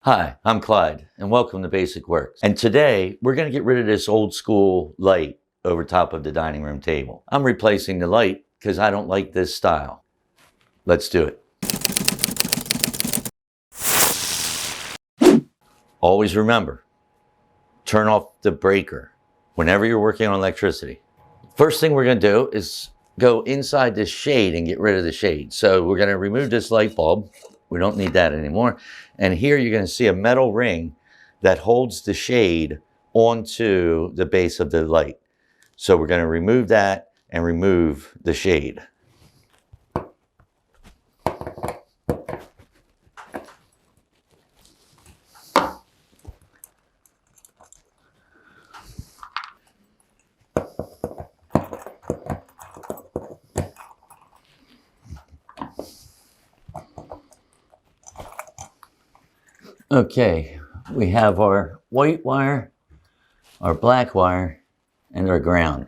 Hi, I'm Clyde, and welcome to Basic Works. And today, we're going to get rid of this old school light over top of the dining room table. I'm replacing the light because I don't like this style. Let's do it. Always remember, turn off the breaker whenever you're working on electricity. First thing we're going to do is go inside this shade and get rid of the shade. So we're going to remove this light bulb. We don't need that anymore. And here you're going to see a metal ring that holds the shade onto the base of the light. So we're going to remove that and remove the shade. Okay, we have our white wire, our black wire, and our ground.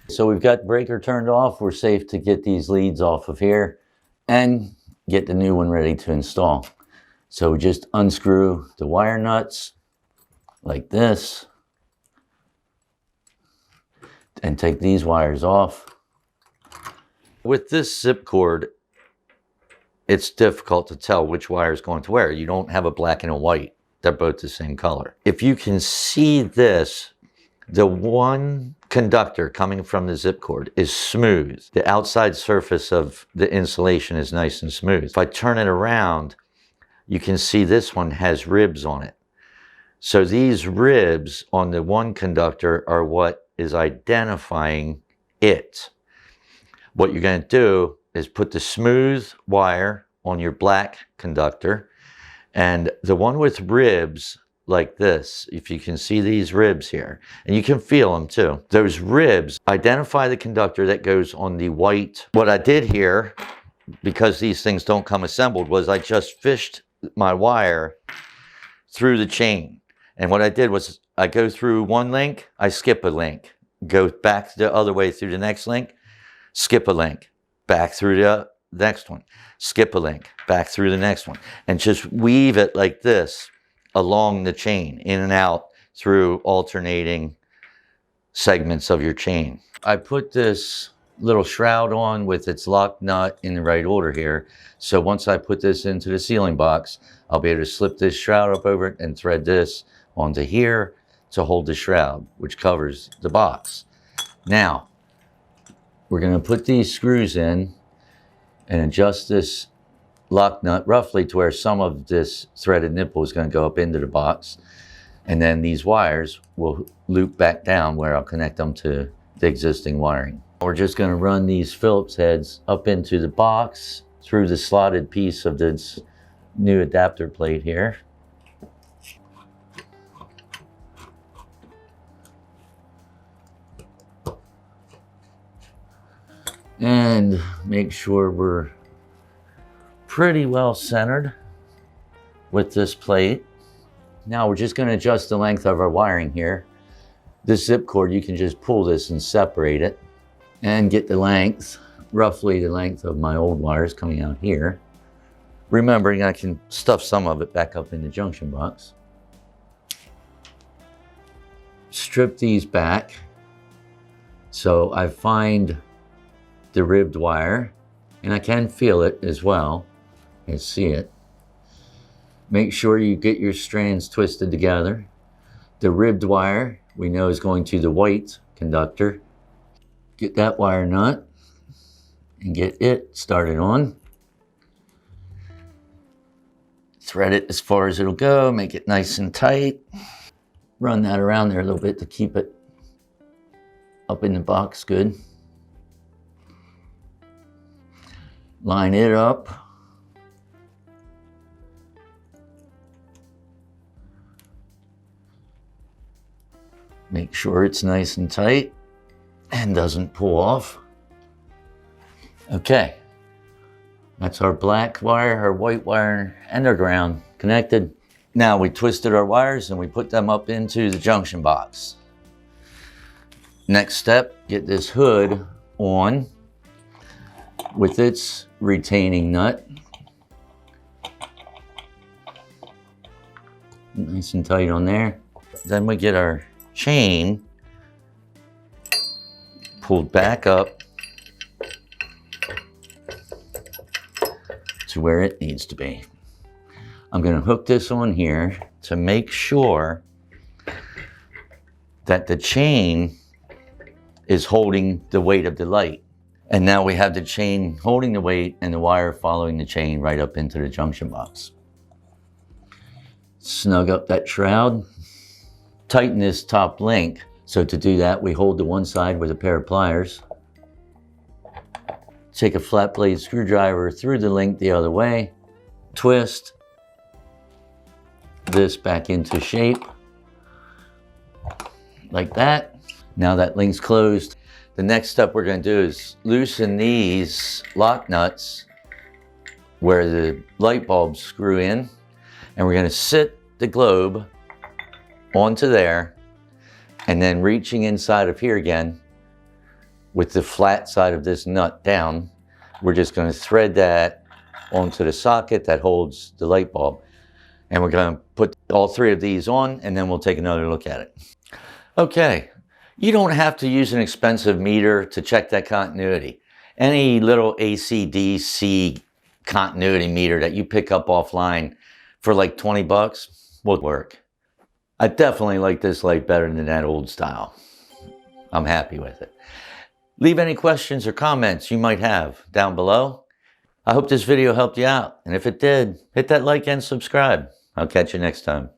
So we've got the breaker turned off. We're safe to get these leads off of here and get the new one ready to install. So we just unscrew the wire nuts like this and take these wires off. With this zip cord, it's difficult to tell which wire is going to where. You don't have a black and a white. They're both the same color. If you can see this, the one conductor coming from the zip cord is smooth. The outside surface of the insulation is nice and smooth. If I turn it around, you can see this one has ribs on it. So these ribs on the one conductor are what is identifying it. What you're going to do is put the smooth wire on your black conductor, and the one with ribs like this, if you can see these ribs here, and you can feel them too. Those ribs identify the conductor that goes on the white. What I did here, because these things don't come assembled, was I just fished my wire through the chain. And what I did was I go through one link, I skip a link, go back the other way through the next link, skip a link, back through the next one, skip a link, back through the next one, and just weave it like this along the chain, in and out through alternating segments of your chain. I put this little shroud on with its lock nut in the right order here. So once I put this into the sealing box, I'll be able to slip this shroud up over it and thread this onto here to hold the shroud, which covers the box. Now, we're going to put these screws in and adjust this lock nut roughly to where some of this threaded nipple is going to go up into the box. And then these wires will loop back down where I'll connect them to the existing wiring. We're just going to run these Phillips heads up into the box through the slotted piece of this new adapter plate here. And make sure we're pretty well centered with this plate. Now we're just going to adjust the length of our wiring here. This zip cord, you can just pull this and separate it and get the length, roughly the length of my old wires coming out here. Remembering I can stuff some of it back up in the junction box. Strip these back. So I find the ribbed wire, and I can feel it as well and see it. Make sure you get your strands twisted together. The ribbed wire we know is going to the white conductor. Get that wire nut and get it started on. Thread it as far as it'll go, make it nice and tight. Run that around there a little bit to keep it up in the box good. Line it up. Make sure it's nice and tight and doesn't pull off. Okay, that's our black wire, our white wire, and our ground connected. Now we twisted our wires and we put them up into the junction box. Next step, get this hood on with its retaining nut. Nice and tight on there. Then we get our chain pulled back up to where it needs to be. I'm going to hook this on here to make sure that the chain is holding the weight of the light. And now we have the chain holding the weight and the wire following the chain right up into the junction box. Snug up that shroud. Tighten this top link. So to do that, we hold the one side with a pair of pliers. Take a flat blade screwdriver through the link the other way. Twist this back into shape. Like that. Now that link's closed. The next step we're going to do is loosen these lock nuts where the light bulbs screw in. And we're going to sit the globe onto there. And then reaching inside of here again with the flat side of this nut down, we're just going to thread that onto the socket that holds the light bulb. And we're going to put all three of these on, and then we'll take another look at it. Okay, you don't have to use an expensive meter to check that continuity. Any little AC/DC continuity meter that you pick up offline for like 20 bucks will work. I definitely like this light better than that old style. I'm happy with it. Leave any questions or comments you might have down below. I hope this video helped you out. And if it did, hit that like and subscribe. I'll catch you next time.